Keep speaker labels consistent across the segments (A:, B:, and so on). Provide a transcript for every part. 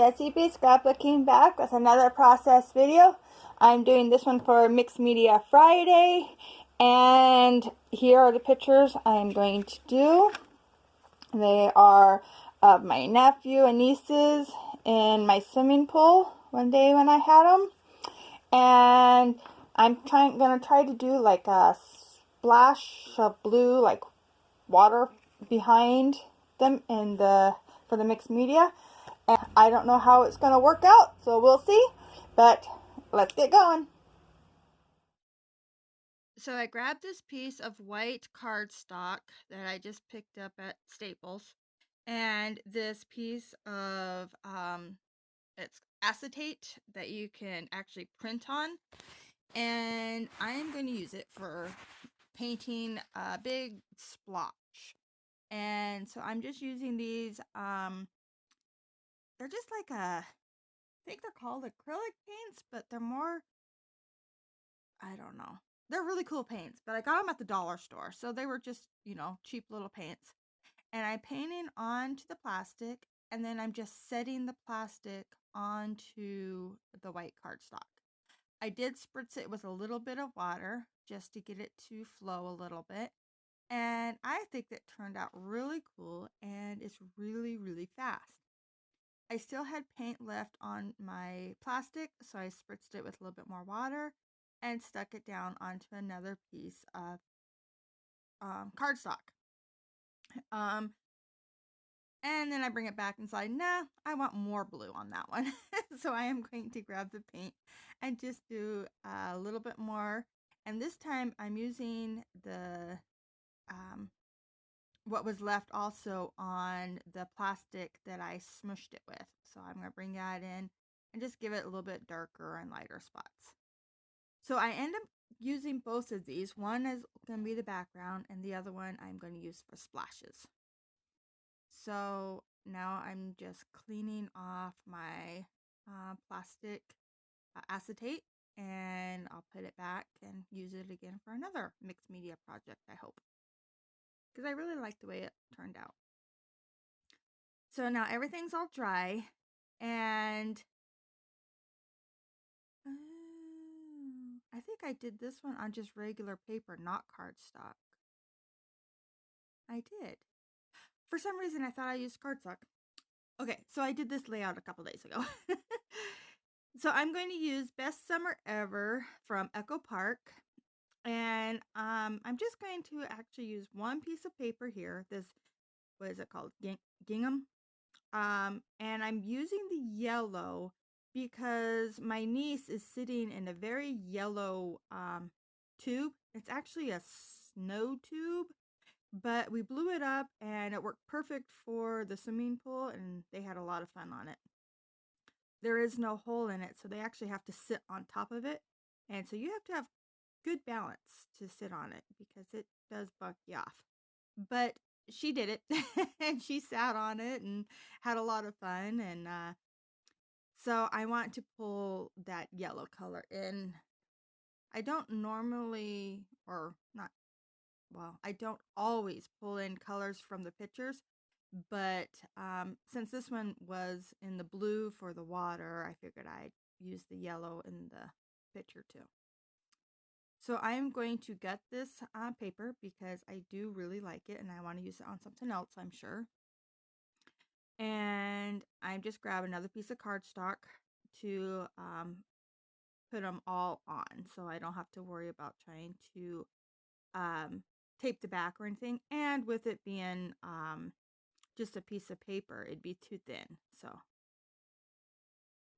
A: Jessie Scrapbook came back with another process video. I'm doing this one for Mixed Media Friday, and here are the pictures I'm going to do. They are of my nephew and nieces in my swimming pool one day when I had them, and I'm gonna try to do like a splash of blue, like water behind them for the mixed media. And I don't know how it's going to work out, so we'll see, but let's get going. So I grabbed this piece of white cardstock that I just picked up at Staples, and this piece of it's acetate that you can actually print on, and I am going to use it for painting a big splotch. And so I'm just using these. They're just like I think they're called acrylic paints, but they're more, I don't know. They're really cool paints, but I got them at the dollar store. So they were just, cheap little paints. And I'm painting onto the plastic, and then I'm just setting the plastic onto the white cardstock. I did spritz it with a little bit of water just to get it to flow a little bit. And I think that turned out really cool, and it's really, really fast. I still had paint left on my plastic, so I spritzed it with a little bit more water and stuck it down onto another piece of cardstock. And then I bring it back and say, nah, I want more blue on that one. So I am going to grab the paint and just do a little bit more. And this time I'm using the what was left also on the plastic that I smushed it with. So I'm going to bring that in and just give it a little bit darker and lighter spots. So I end up using both of these. One is going to be the background, and the other one I'm going to use for splashes. So now I'm just cleaning off my plastic acetate, and I'll put it back and use it again for another mixed media project, I hope, because I really like the way it turned out. So now everything's all dry, and I think I did this one on just regular paper, not cardstock. I did. For some reason, I thought I used cardstock. Okay, so I did this layout a couple days ago. So I'm going to use Best Summer Ever from Echo Park. And I'm just going to actually use one piece of paper here. This, what is it called? Gingham. And I'm using the yellow because my niece is sitting in a very yellow tube. It's actually a snow tube, but we blew it up and it worked perfect for the swimming pool, and they had a lot of fun on it. There is no hole in it, so they actually have to sit on top of it. And so you have to have good balance to sit on it because it does bug you off. But she did it and she sat on it and had a lot of fun. And so I want to pull that yellow color in. I don't normally, or not, well, I don't always pull in colors from the pictures, but since this one was in the blue for the water, I figured I'd use the yellow in the picture too. So I am going to gut this paper because I do really like it and I want to use it on something else, I'm sure. And I'm just grabbing another piece of cardstock to put them all on, so I don't have to worry about trying to tape the back or anything. And with it being just a piece of paper, it'd be too thin. So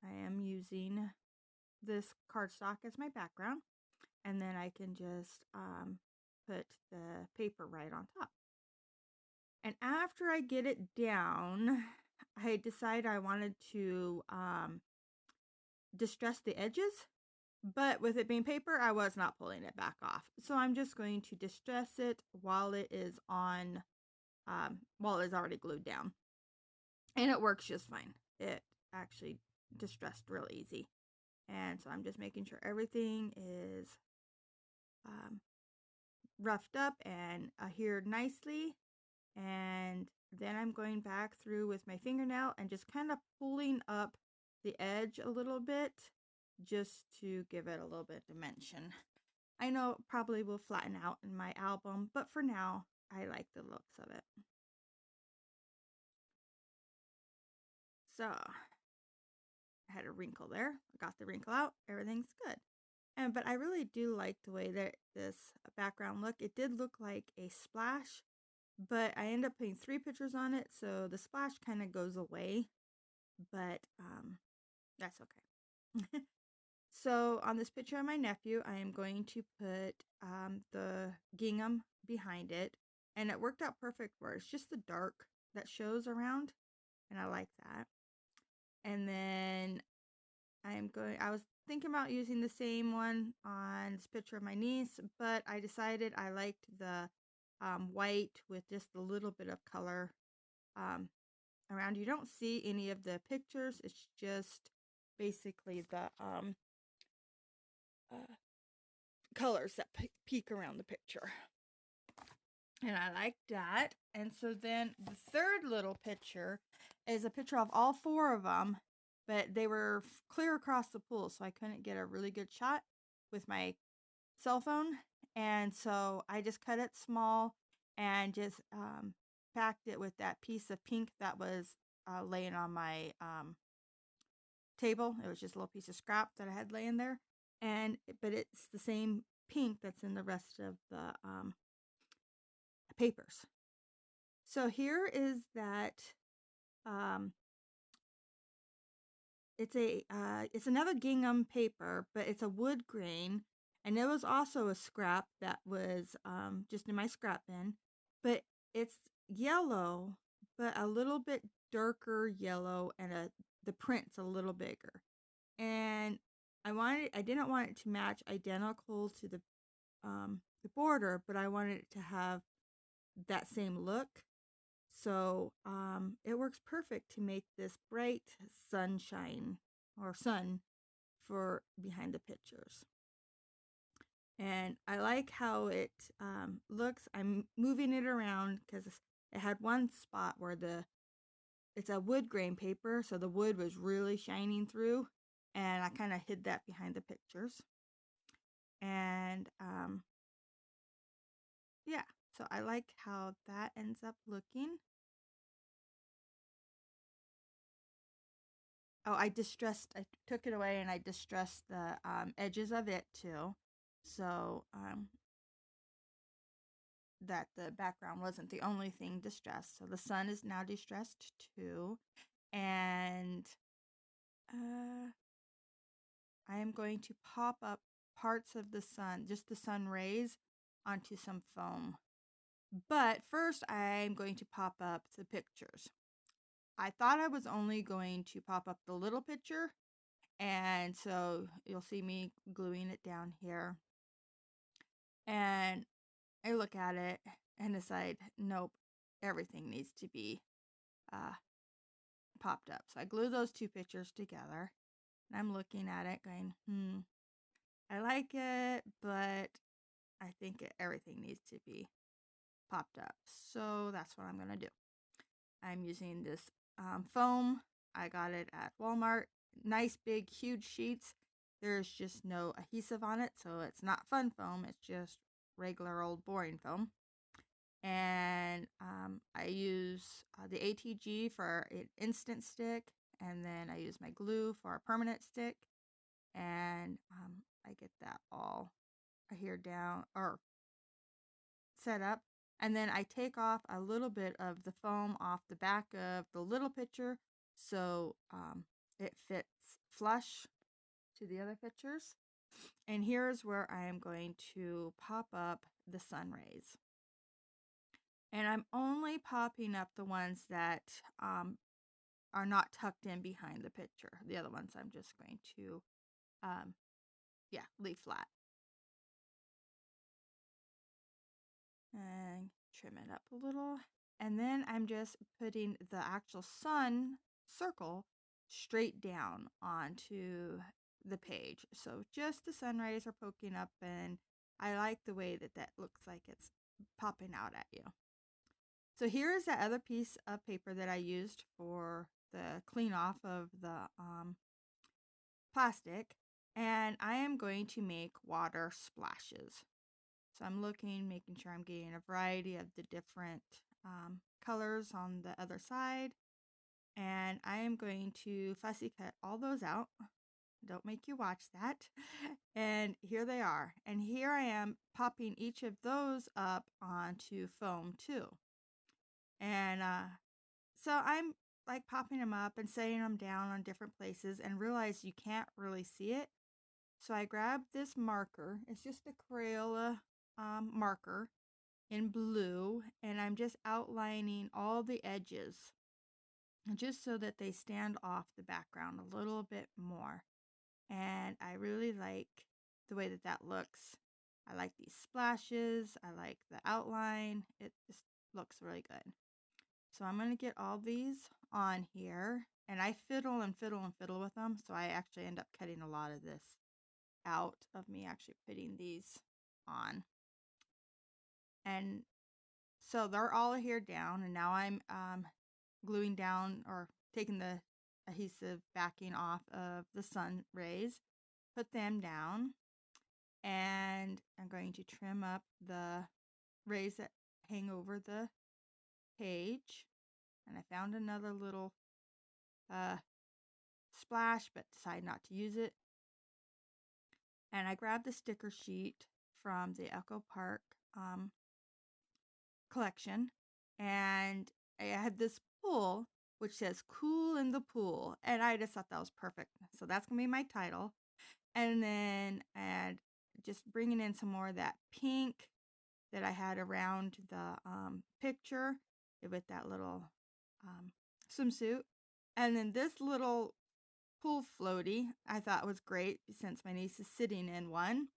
A: I am using this cardstock as my background, and then I can just put the paper right on top. And after I get it down, I decided I wanted to distress the edges, but with it being paper, I was not pulling it back off. So I'm just going to distress it while it is on, while it's already glued down. And it works just fine. It actually distressed real easy. And so I'm just making sure everything is roughed up and adhered nicely. And then I'm going back through with my fingernail and just kind of pulling up the edge a little bit just to give it a little bit of dimension. I know it probably will flatten out in my album, but for now, I like the looks of it. So, I had a wrinkle there. I got the wrinkle out. Everything's good. But I really do like the way that this background looked. It did look like a splash, but I ended up putting 3 pictures on it, so the splash kind of goes away, but that's okay. So on this picture of my nephew, I am going to put the gingham behind it, and it worked out perfect where it's just the dark that shows around, and I like that. And then I was thinking about using the same one on this picture of my niece, but I decided I liked the white with just a little bit of color around. You don't see any of the pictures. It's just basically the colors that peek around the picture. And I like that. And so then the third little picture is a picture of all 4 of them, but they were clear across the pool, so I couldn't get a really good shot with my cell phone. And so I just cut it small and just packed it with that piece of pink that was laying on my table. It was just a little piece of scrap that I had laying there. But it's the same pink that's in the rest of the papers. So here is that it's another gingham paper, but it's a wood grain, and there was also a scrap that was just in my scrap bin, but it's yellow, but a little bit darker yellow, and the print's a little bigger. And I didn't want it to match identical to the border, but I wanted it to have that same look. So it works perfect to make this bright sunshine or sun for behind the pictures. And I like how it looks. I'm moving it around because it had one spot where it's a wood grain paper, so the wood was really shining through, and I kind of hid that behind the pictures. And yeah, so I like how that ends up looking. Oh, I took it away and I distressed the edges of it too. So that the background wasn't the only thing distressed. So the sun is now distressed too. And I am going to pop up parts of the sun, just the sun rays, onto some foam. But first, I'm going to pop up the pictures. I thought I was only going to pop up the little picture, and so you'll see me gluing it down here. And I look at it and decide, nope, everything needs to be popped up. So I glue those 2 pictures together, and I'm looking at it going, I like it, but I think everything needs to be popped up. So that's what I'm going to do. I'm using this foam. I got it at Walmart. Nice, big, huge sheets. There's just no adhesive on it, so it's not fun foam. It's just regular old boring foam. And I use the ATG for an instant stick, and then I use my glue for a permanent stick. And I get that all here down or set up. And then I take off a little bit of the foam off the back of the little picture so it fits flush to the other pictures. And here's where I am going to pop up the sun rays. And I'm only popping up the ones that are not tucked in behind the picture. The other ones I'm just going to, leave flat. And trim it up a little. And then I'm just putting the actual sun circle straight down onto the page. So just the sun rays are poking up, and I like the way that looks like it's popping out at you. So here is that other piece of paper that I used for the clean off of the plastic, and I am going to make water splashes. So I'm making sure I'm getting a variety of the different colors on the other side, and I am going to fussy cut all those out. Don't make you watch that. And here they are. And here I am popping each of those up onto foam too. And so I'm like popping them up and setting them down on different places and realize you can't really see it. So I grabbed this marker. It's just a Crayola marker in blue, and I'm just outlining all the edges just so that they stand off the background a little bit more. And I really like the way that that looks. I like these splashes. I like the outline. It just looks really good. So I'm going to get all these on here, and I fiddle and fiddle and fiddle with them. So I actually end up cutting a lot of this out of me actually putting these on. And so they're all here down, and now I'm gluing down or taking the adhesive backing off of the sun rays, put them down, and I'm going to trim up the rays that hang over the page. And I found another little splash, but decided not to use it. And I grabbed the sticker sheet from the Echo Park collection, and I had this pool which says "Cool in the Pool," and I just thought that was perfect. So that's gonna be my title. And then and just bringing in some more of that pink that I had around the picture with that little swimsuit. And then this little pool floaty I thought was great since my niece is sitting in one.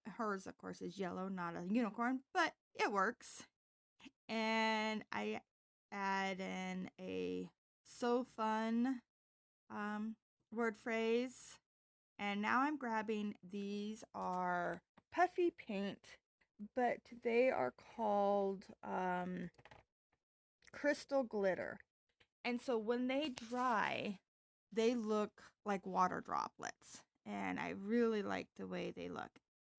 A: Hers, of course, is yellow, not a unicorn, but it works. And I add in a "so fun" word phrase. And now I'm grabbing, these are puffy paint, but they are called crystal glitter. And so when they dry, they look like water droplets. And I really like the way they look.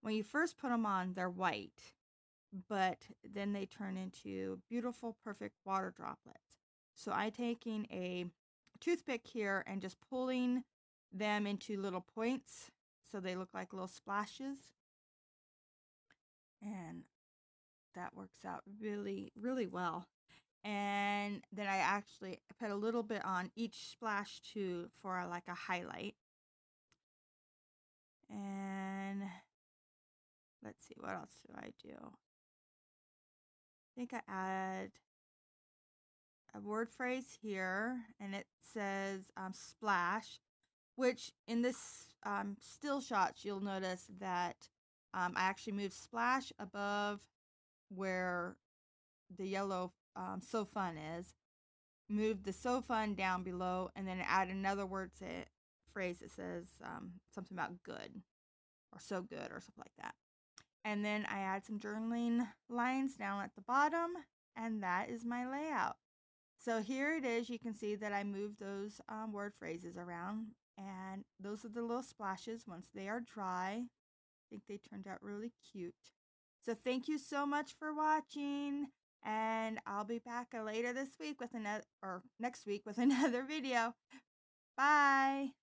A: When you first put them on, they're white, but then they turn into beautiful, perfect water droplets. So I'm taking a toothpick here and just pulling them into little points so they look like little splashes. And that works out really, really well. And then I actually put a little bit on each splash too for like a highlight. And let's see, what else do I do? I think I add a word phrase here, and it says splash, which in this still shots, you'll notice that I actually moved splash above where the yellow so fun is, moved the "so fun" down below, and then add another phrase that says something about good or so good or something like that. And then I add some journaling lines down at the bottom, and that is my layout. So here it is. You can see that I moved those word phrases around, and those are the little splashes once they are dry. I think they turned out really cute. So thank you so much for watching, and I'll be back later this week with another, or next week with another video. Bye.